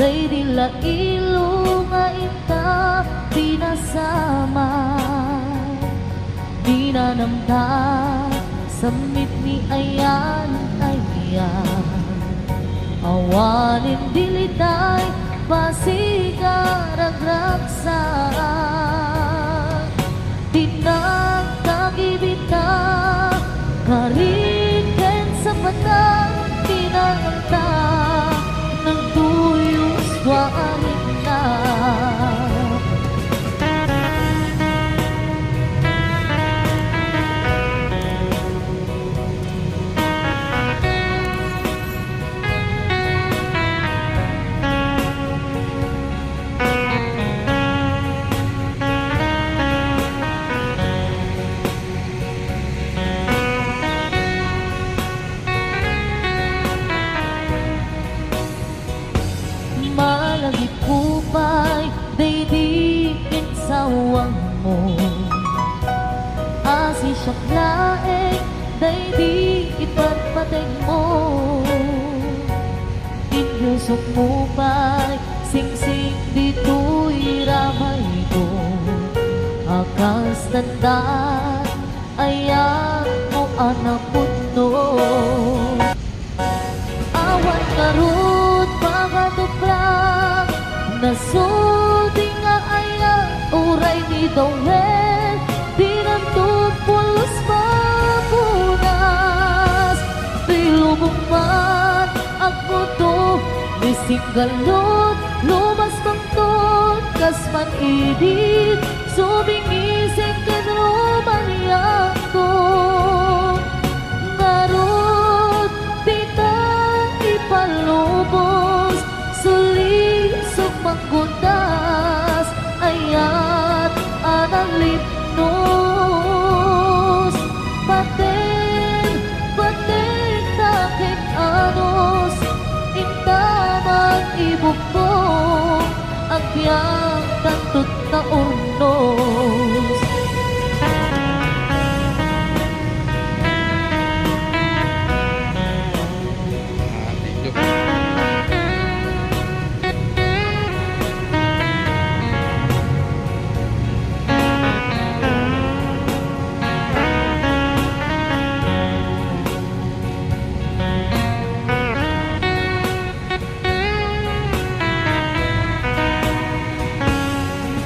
day dila ilo nga ita pinasama. Di na namta samit ni ayan ayan. Awanin dilitay pasigaragraksan. Tinang kagibita kariken sa patang pinanganta ng tuyos warin na. Malagip kupay, daydikin sawang mo. Asi siya laeng, daydi ipagpateg mo. Inyusok mo pa'y singsing dito'y ramay ko. Akas tandaan, ayan mo anak puno. Awan karut pagatuplang nasulti nga aya uray ni Dawel. Di nantupulos mapunas tilubong man ako to nisinggalot lumas pangtot kasman idit subingising kenruman yakto ngarot tita ipalubos sulisok manggundas ayat anang lipnos paten taking anos intamang ibukbong agyang tantut na urnos.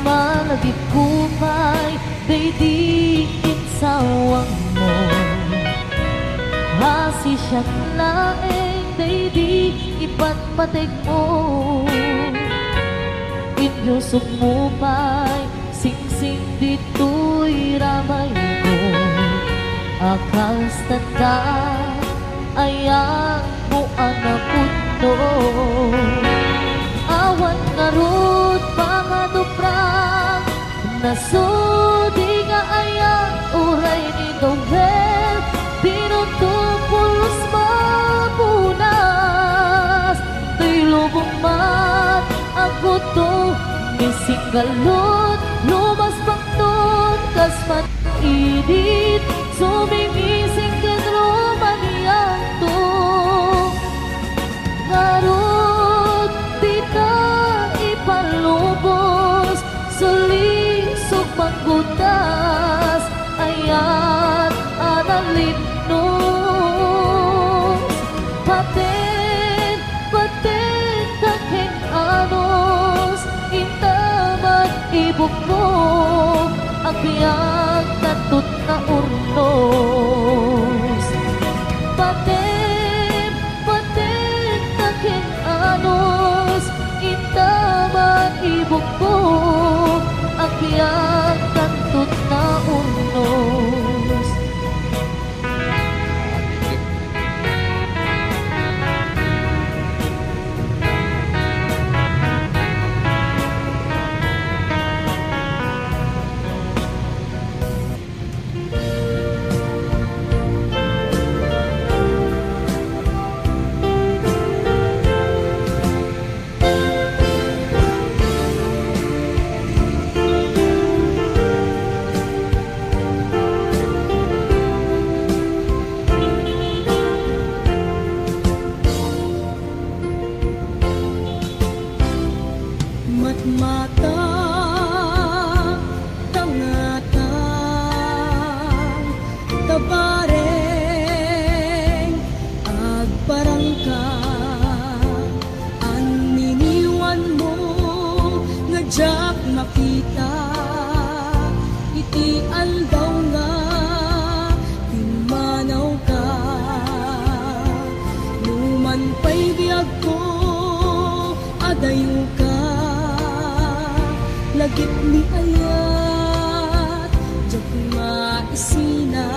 Malagip kupay, daydikin sawang mo. Hasi siya't laeng, daydi ipatpateg mo. Inyusok mo pa'y singsing dito'y ramay ko. Akas tanda, ayang mo anak puno. Awan ngarut pangaduprang nasudi nga ayang uray ni Dawel. Pinuntupulos mapunas tilubong man ako to nisinggalot lumas pangton kasman idit sumingising kenruman yakto ngarut tita ipalubos sulisok manggundas ayat anang lipnos paten taking anos intaman ibukbong agbyang tantut na urnos paten taking anos intaman ibukbong agbyang tantut na urnos. mata tangatang tabareng agbarangka aniniwan mo nga jak makita iti aldaw nga timanaw ka numan pa'y biyag ko adayo ka lagip ni ayat jak maisina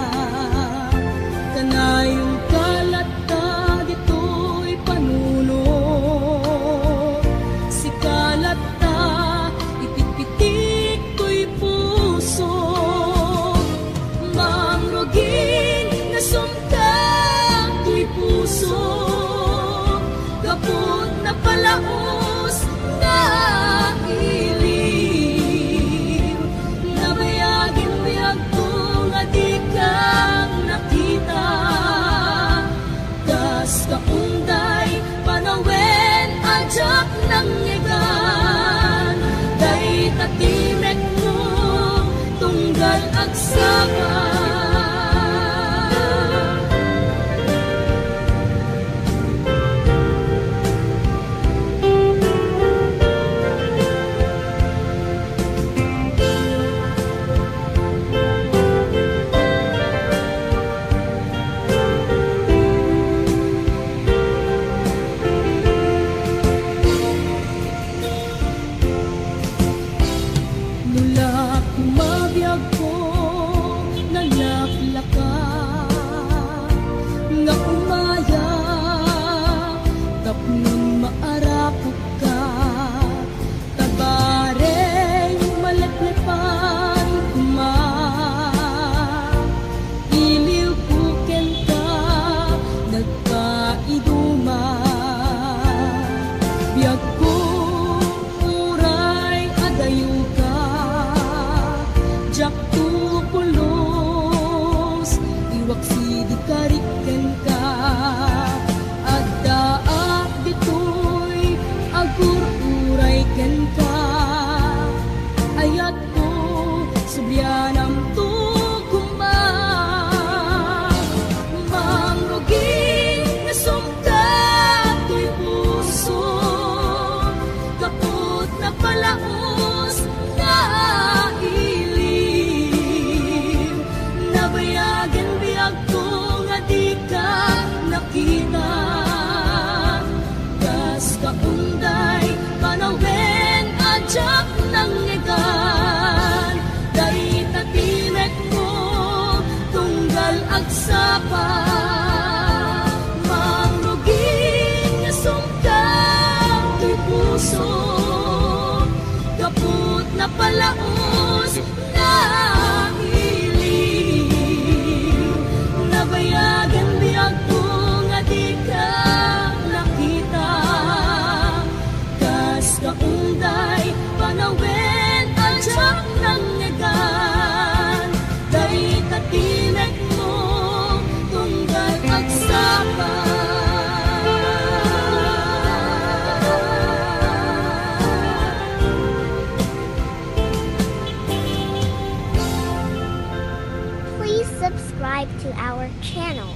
kanayong kalat ka dito'y panuno si kalat ta ipipitik ko'y puso mangrugin na sumtang ko'y puso kaput na palaos na iliw nabayagin biyag ko nga di kang nakita das kaunday panawen ajak ng nyegan day tatimek mo tunggal agsakan nula kumabiyag ko nalaplaka nga umaya tapnon maarakot ka tabareng maletlepan kuma iliw puken ka nagkaiduma biyag ko uray adayo ka jak tupulos iwak sidi kariken ka addaak ditoy agur uray ken ka ayat ko subyanam tu kumba mangrugin nga sumkat ko'y puso kaput na palaos na iliw nabayagan biyag ko nga di ka nakita das kaunday panawen ajak ng nyegan day tatimek mo tunggal agsapa mangrugin nga sumkat ko'y puso kaput na palaos na iliw nabayagan biyag ko nga di ka nakita kas kaunday panawen ajak ng nyegan day tatimek mo tunggal agsapa Please subscribe to our channel.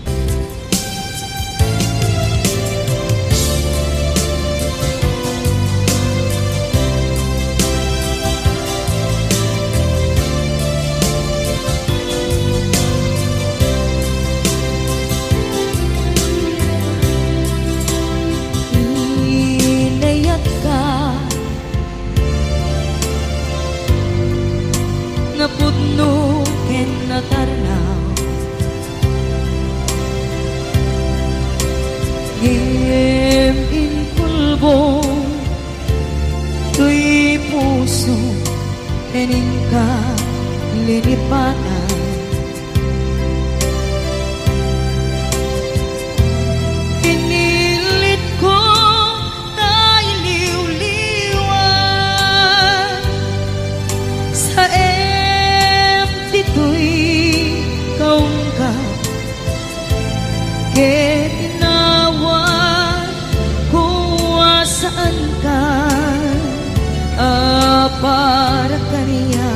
para kaniya.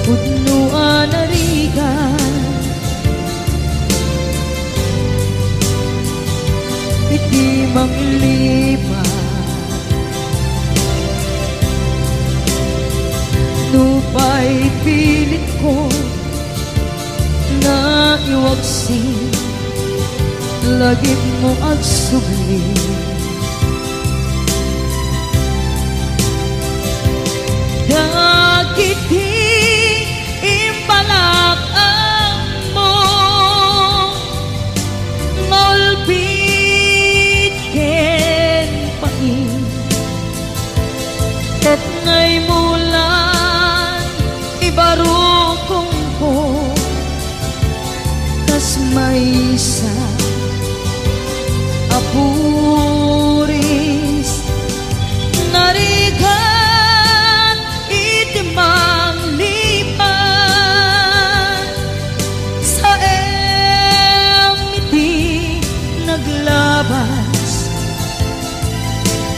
Pudnuan narigan iti manglima nupay pilit ko na iwagsin lagit mo agsubli. Dagiti imbalak ang mo ngolbit ken pain ket ngay mulan ibarukong ko kas maysa apuris narigan itimang lipan sa iti naglabas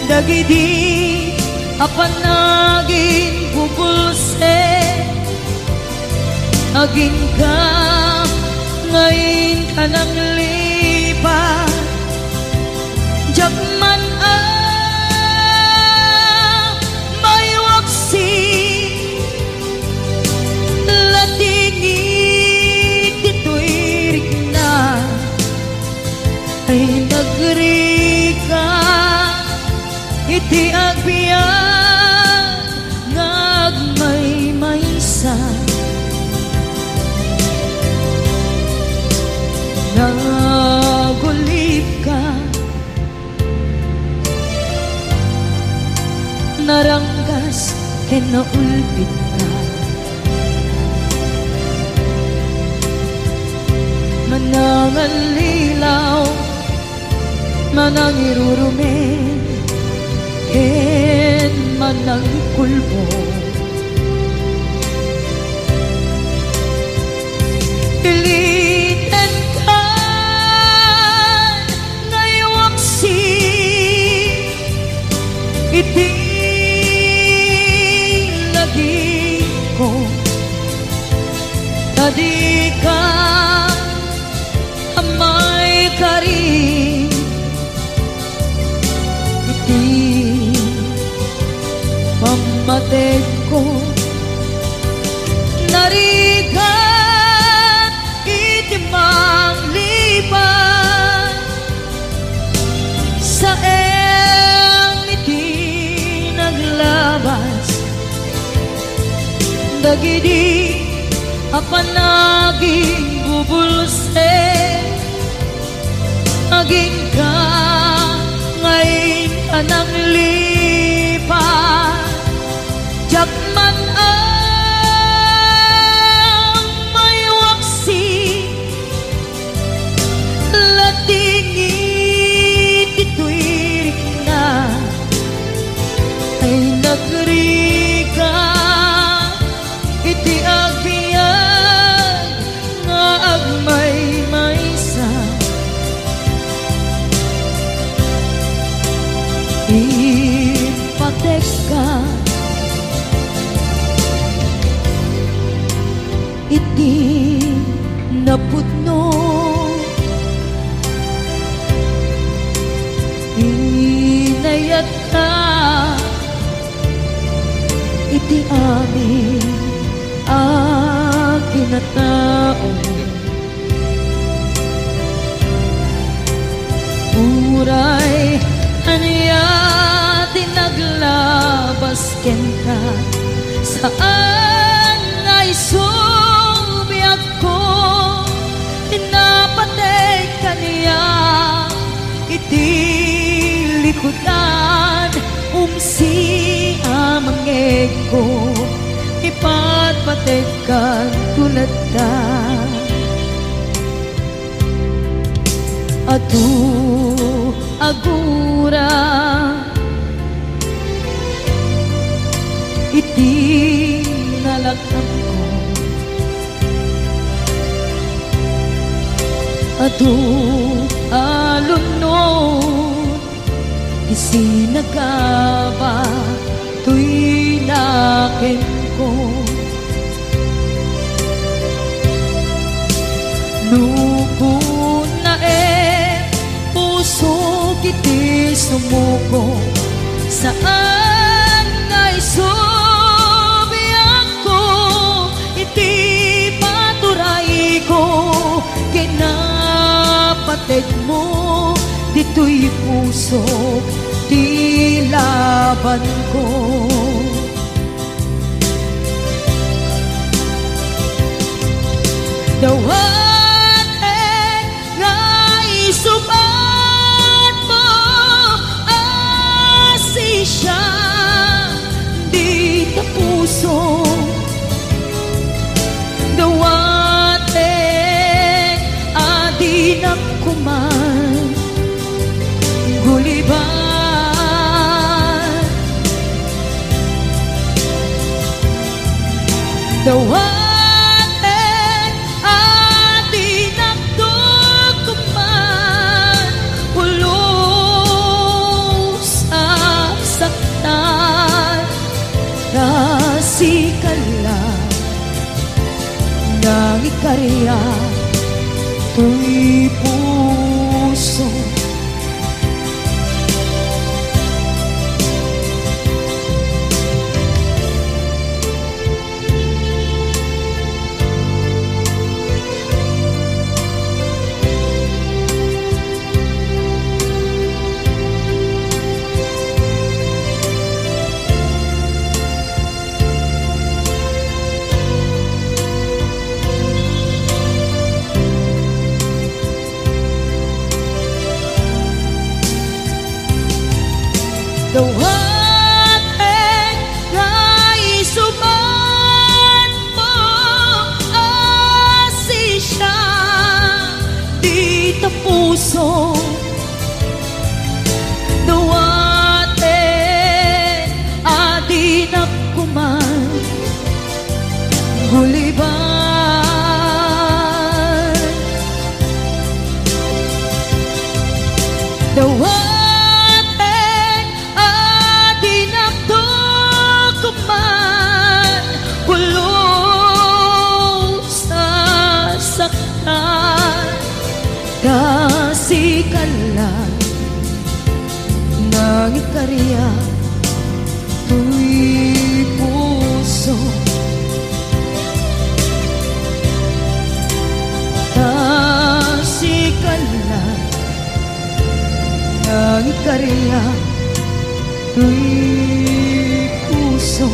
dagidi apanagin bubulse aging ka ngayon ka nang lipan Jagman may waksi latingit ito'y rigna ay nagrika iti agbiyan ngagmaymaysa nagulip ka naranggas ken naulpit ka manangalilaw manangirurumen ken manangkulbo iliten ka ngaywaksi iti ko tadi ka amay kari iti pamated ko narigan iti mangliban sa iti naglabas dagidi apanaging bubulse aging ka ngayon ka nang lipan Jagman may waksi latingit ito'y rigna ay nagrika iti agbiyan nga agmaymaysa ipatek ka iti napudno inayat ka iti amin kinatao uray aniya tinaglabas ken ka saan ay subyak ko tinapatay kaniya iti likudan umsi amangeg ko ipatpatid ka tulad ta atu agura iti nalakam ko atu alunod isinagaba tuy nakin ko. Nukun na puso kiti sumuko, saan ngay subiyak ko, iti paturay ko, kinapatid mo, dito'y puso, di laban ko. Dawat nga isubat mo, asisya, di ka puso. Dawat adi na kuman, guliban. Dawat nang ikarya tuy puso. Dawat nga isubat mo, asisya, di ta puso. Dawat adi na kuman, guliban. Dawat kasikalan nang ikarya tuy puso. Kasikalan nang ikarya tuy puso.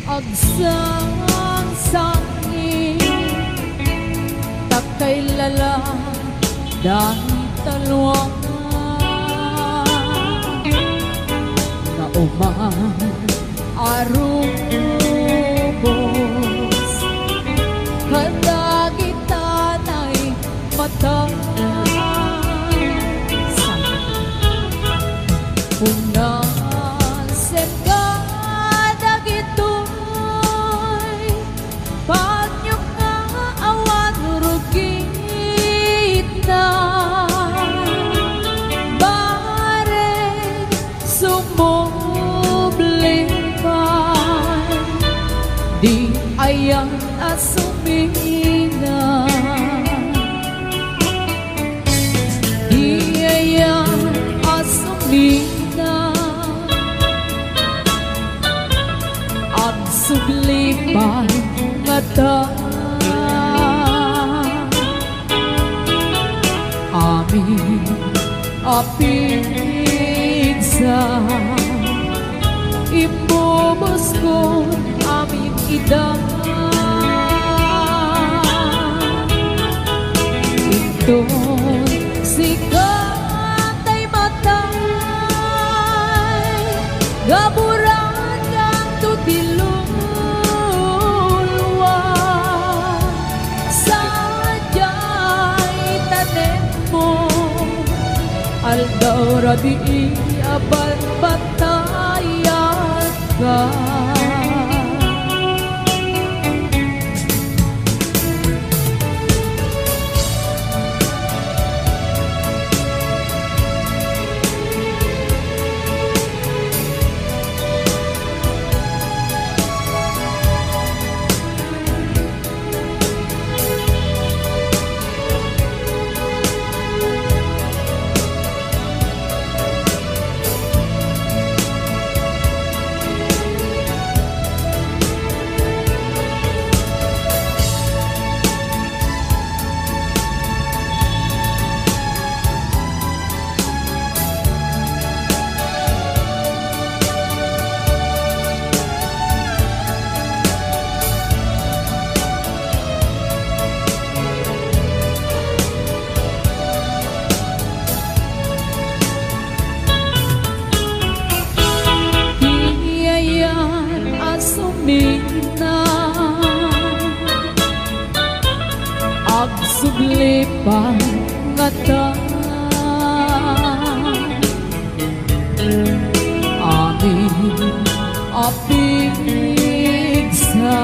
Agsang sangi takay lala dahil talwang na umang arubos kadagitan ay matang unang di ayang asumina, di ayang asumina, ang subliman ngata amin apigsa imubos ko amin idang ito sikat ay matay gaburan kang tutiluluwa rabi abal batayan ka. Agsubli pa nga ta amin apig sa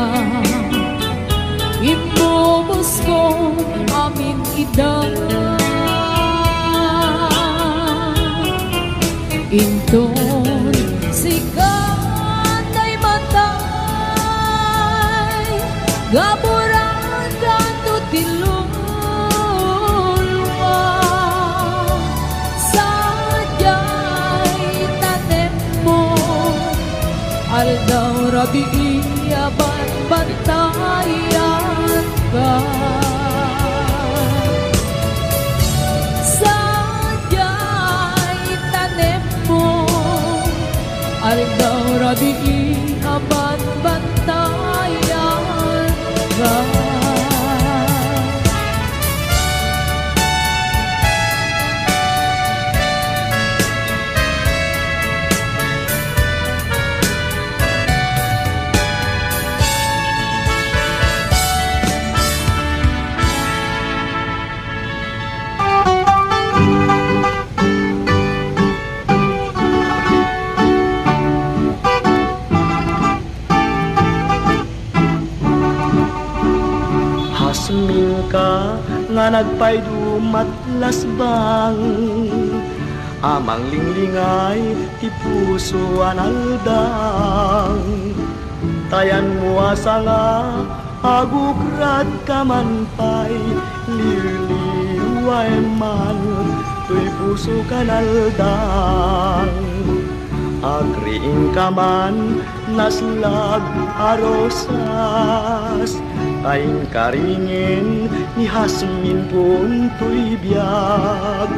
imubos ko amin idang inton sikat ay matay gaburan kanto tilulwa sadyay tanem mo aldaw rabi iyaban bantayan ka. Aldaw rabi aban bantayan ka. Hasmin ka nga nagpaydumat lasbang amang linglingay ti puso analdang tayan mo asa nga agukrat ka man pay liliway man tuy puso kanaldang agriing ka man naslag arosas aing karingin ni Hasmin pun tuy biag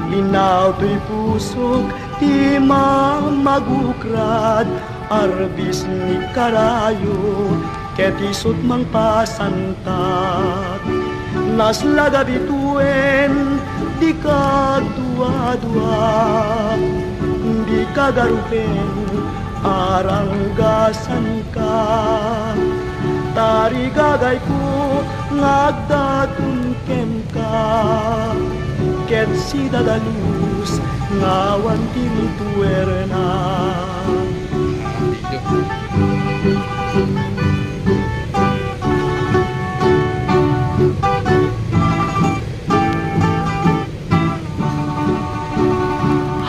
linaw tuy pusok ti mamagukrad arbis ni karayo ketisot mang pasantat naslaga bituen di kadua-dua di kagarupen aranggasan ka tari gagay ko ngagdatun kem ka ket si dadalus ngawan tinutuerna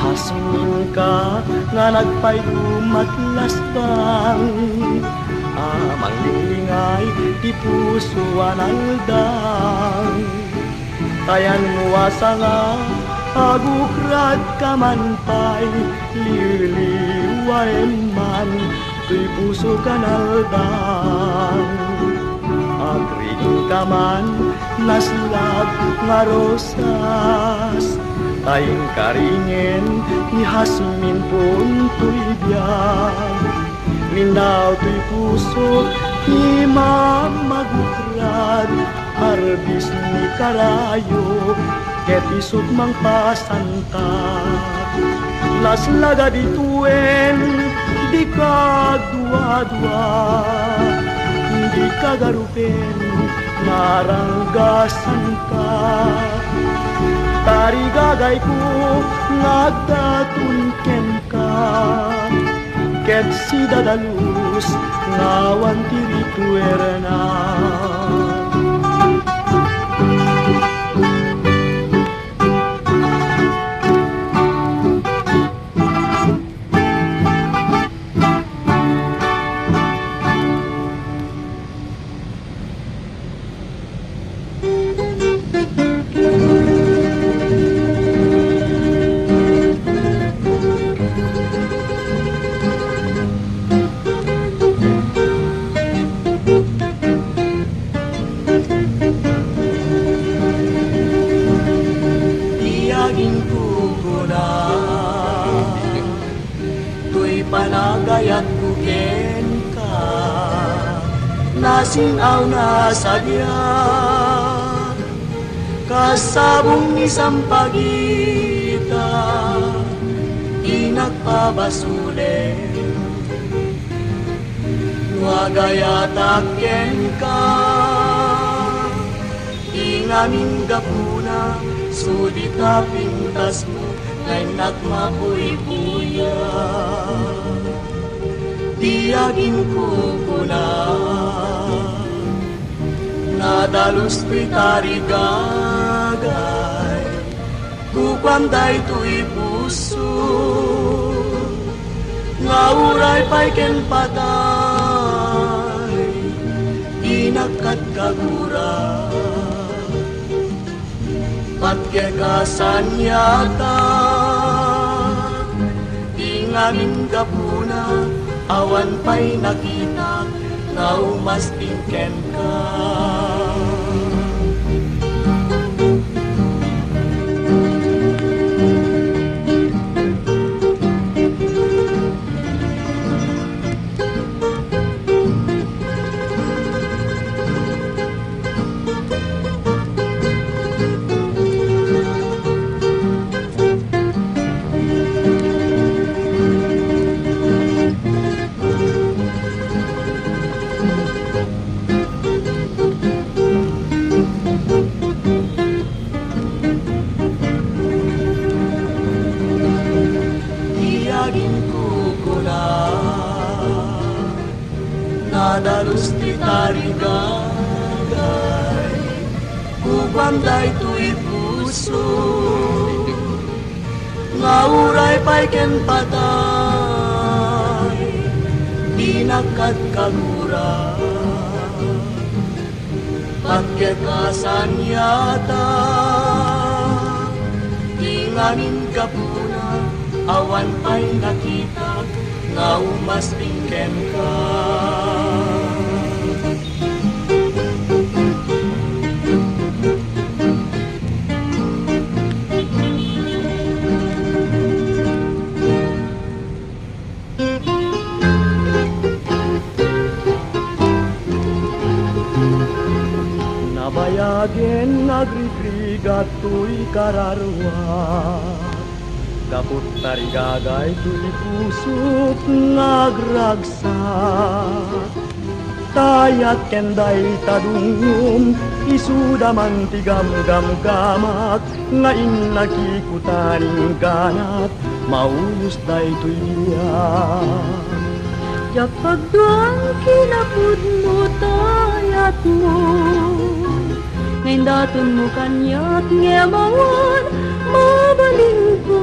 Hasmin ka nga nagpaydumat lasbang amang linglingay ti puso analdang tayan mo asa nga agukrad ka man pay liliway man tuy puso kanaldang agriing ka man naslag nga rosas tayong karingin ni Hasmin pun tuy biyag linaw tuy puso ti mamagukrad arbis ni karayo ketisot mang pasantat laslaga dituen di kadua-dua di kagarupen naranggasan ka tarigagay ko nagdatun ken ka ket si dadalus ngawan tirituerna. Panagayat kuken ka nasinaw na sadya kasabong isang pagita inagpabasule wagayataken ka ingamin gapuna sudita pintas mo ngay nagmapuy-puya tiyagin kukuna nadalus ko'y tarigagay kupanday to'y puso ngauray pa'y ken patay inakat kagura patkegasan yata ingamin gapuna awan pa'y nakita na umastingken ka. Nadalus ti tarigagay kupanday to'y puso ngauray pa'y ken patay inakat kagura patkekasan yata inganin kapuna awan pa'y nakita nga umastingken ka. Nabayagen nagrigrigat to'y kararwa kaput tarigagay to'y pusok nagragsak tayat kenday tadungum isudaman tigam-gam-gamak ngain nakikutaning ganat maulus day to'y liyan Jak pagduang kinapud mo tayat mo ngayon daton mo kanya't ngemawan mabaling ko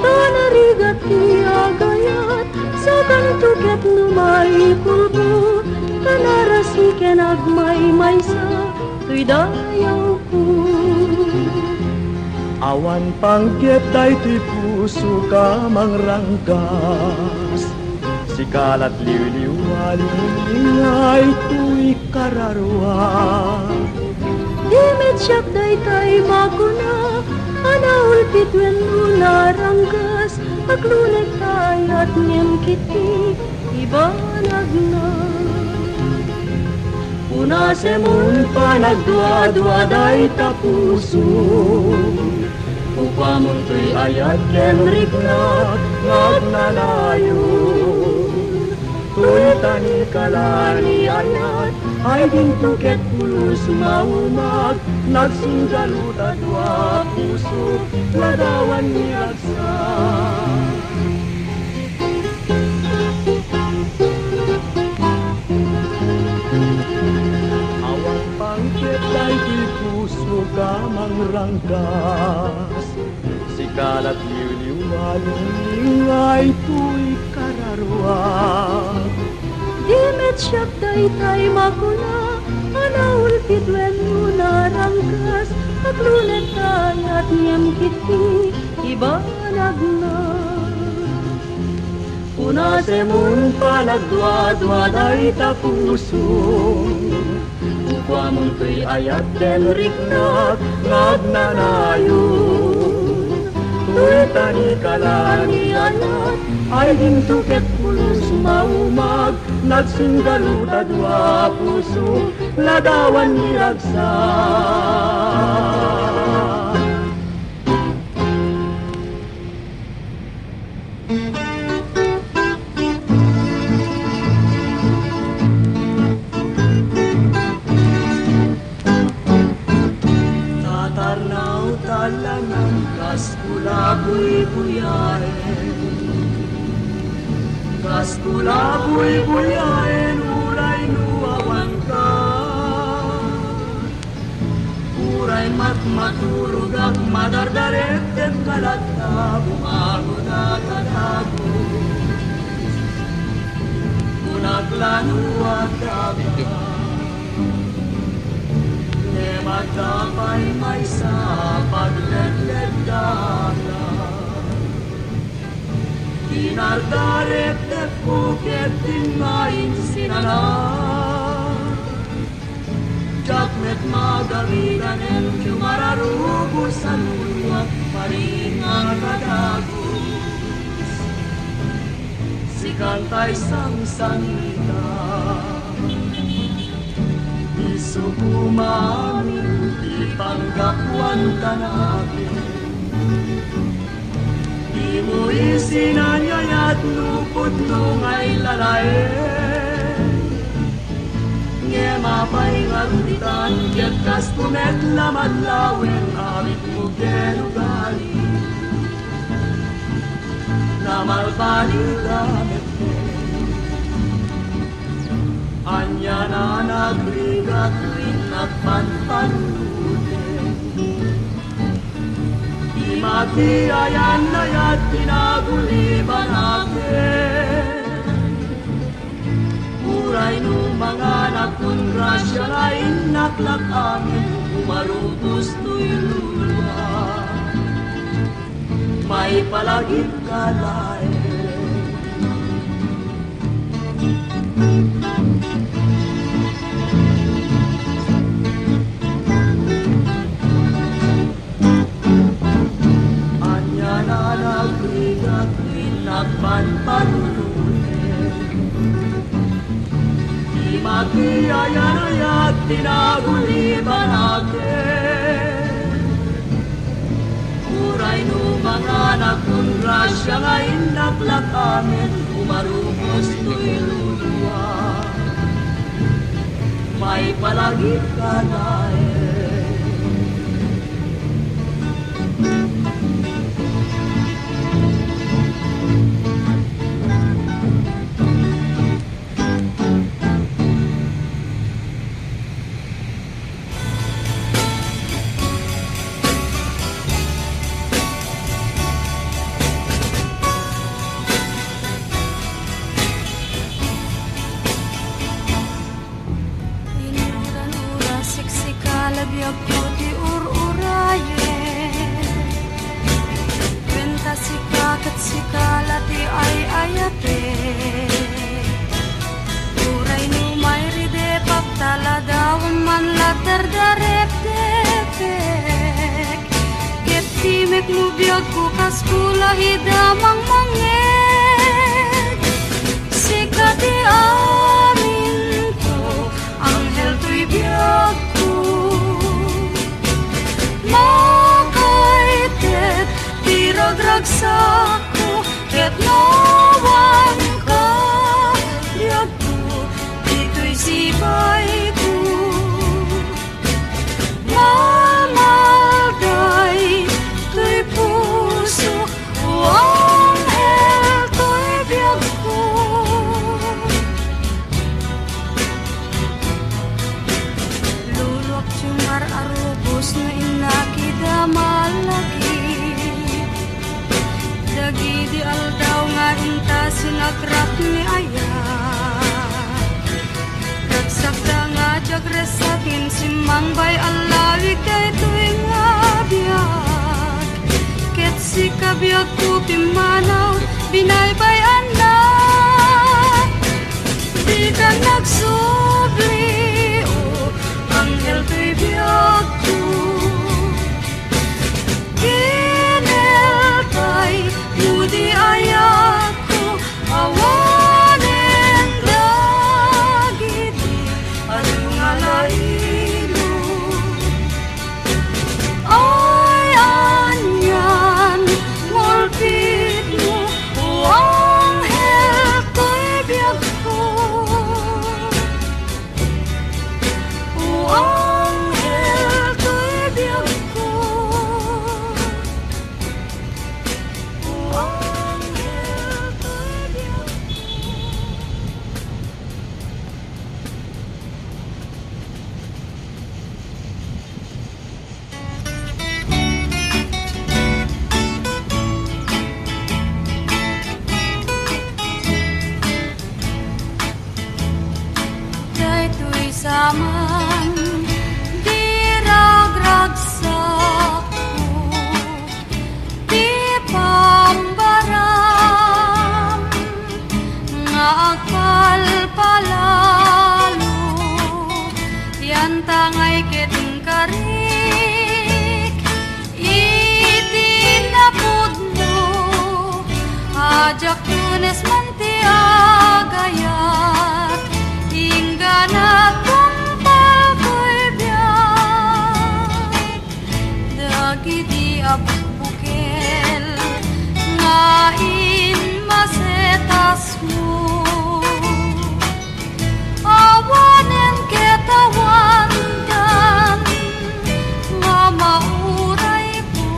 tanarigat tiagayat sa kantuket numay pulpo tanarasiken agmay-may sa tuy dayaw ko awan panggep day ti puso ka mangranggas sikalat liwliwaling tuy kararwa Dimit siyak day tay makuna anaul pitwen naranggas aglunek tayat ngem kiti ibanag na Una semun panagdua-dua day tapuso upamun tuy ayat kenrik na nagnanayon Tuy tani kalani ayat ay gintuket pulos maumag nagsundaluta dua puso ladawan ni ragsa. Awang pangkit ay di puso kamang rangkas sikalat liw-liwanong ingay tuy kararwag. Dimet siyak daytay makuna, anaul pitwen muna rangkas, aglunet tayat niyam kiti, ibanag na. Una semun palagdwa-dwa day tapusong, ukwa mong tuy ayat denrik nagnanayon. Tuy tani kalani ayat ay gintuket pulos maumag nagsundaluta dua puso ladawan ni ragsa. Tatarnaw talangan kaskula buy-buyain, kaskula buy-buyain uray nuawan ka. Uray matmaturog at madardaret at kalata bumago na tanago. Kunaklanu at dapat matapay may sa pagledled data. Dinardaret at puket tingayin sinala. Jakmet magalitan en kumararugo sa luwag paringang kadagos. Sikantay sang-sangita Sukumamin ipanggapwan ka natin. Di mo isinanyay at lupot nung ay lalae. Nge mapay ngaruditan ket kas kumet lamadlawen amit mo genugali. Namalbaligamet anya na nagrigat tuwing nagpanpanluten. Di matiayan na yat pinaguliban natin. Uray nung mga nagkongrasya lain naklak amin, umarupos tu'y luluwa. May palagip ka lain. Nagpanpanulunin. Di matiayan ayat tinaguliban natin. Uray no mga nagkongrasya ngayon naklak amin, umarupos tu'y luluwa. May palagip ka nain. Biag ko di ur-urayen, kwenta sikakat sikala di ay ayate. Uray no may ride paptala daw man latar darep-depek. Ket timek no biag ko kaskula hidamang mangeg. Sikat di amin ko, anghel to'y biag ko. Makaitet, tiragragsak ko, ket nawan ka, aldaw nga inta sinagrap ni Aya. Kagsakta nga jagresatin si Mangbay alawi kay tuwing nga biyag. Ket si kabiyag ko pimanaw binaybayan na. Di ka nagsubli o anghel to'y biyag ko. Kineltay mudi ayak ko awanen dagiti adung alaino. Ay anyan ngolpit mo o anghel to'y biyag ko. O anghel to'y biyag ko. O anghel to'y biyag ko. Daytoy saman di ragragsak ko, di pambaram nga agpalpalalo. Yan tangay keteng karik itinapod mo. Ajak tunes mantiagayat ingganat kumpal ko'y biyag. Dagiti abukbukel ngain masetas mo. Awanen ketawandan nga mauray ko.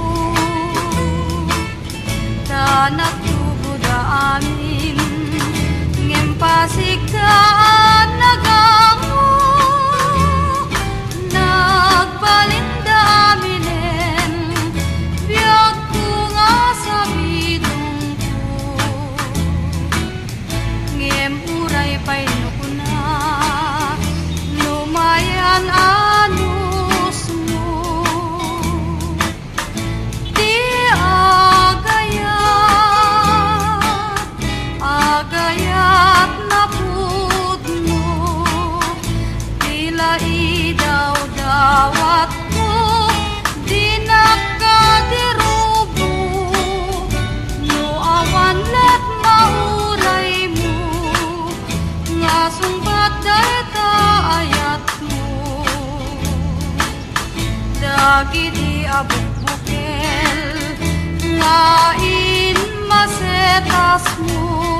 Tanat tubuda amin ngempasig daan nagango. Nagbalinda aminen biyag ko nga sa bidong ko. Ngem uray pay nukuna lumayan anus mo. Di agayat na pud mo. Tila idaw-dawat mo, di nakadirubo. No awan let mauray mo, nga sungbat dayta ayat mo. Dagiti abukbukel ngain masetas mo.